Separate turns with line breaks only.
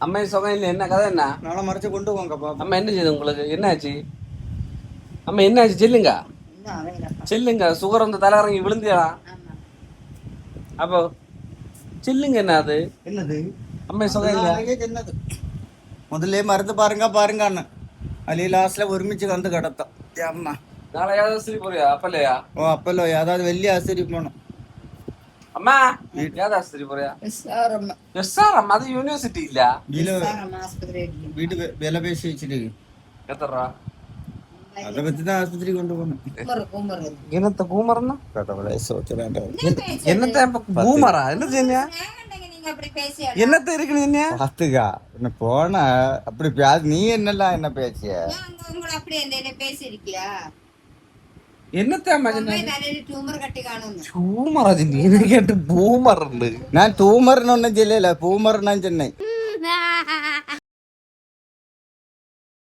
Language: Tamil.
அம்மா சுகம் இல்லை, என்ன கதை என்ன?
நாளை மறைச்சு கொண்டு போங்க பாப்பா.
அம்மா என்ன செய்யுது உங்களுக்கு? என்னாச்சு அம்மா? என்னாச்சு செல்லுங்க, செல்லுங்க. சுகர் வந்து தலையிறங்கி விழுந்தியா? அப்போ செல்லுங்க. என்ன அது?
என்னது
அம்மா சுகம் இல்லை.
என்னது முதல்ல மருந்து பாருங்க அண்ணன் அலி லாஸ்ட்ல ஒருமிச்சு வந்து கிடத்தோம். அம்மா
நாளை யாதாஸ்திரி போறியா? அப்பலையா?
ஓ அப்பല്ലോ ஏதாவது வெளிய ஆஸ்பத்திரி போகணும்.
அம்மா யாதாஸ்திரி போறியா? எஸ்ஆர்எம் அது யூனிவர்சிட்டி இல்ல,
வீட்டு விலை பேசி வச்சுட்டு
எத்தரா?
அதை பத்தி தான் ஆஸ்பத்திரி கொண்டு போகணும்.
என்னத்த பூமரன்னா?
கடவுளே சோத்துறேன்.
என்னத்த பூமரா? என்ன செய்ய? என்னத்த இருக்குன்னு
பாத்துக்கா என்ன போன அப்படி நீ என்னெல்லாம் என்ன பேசிய?
பூமர்
நான் தூமர்னு ஒன்னும் சொல்லல, பூமர் நான் சொன்னேன்.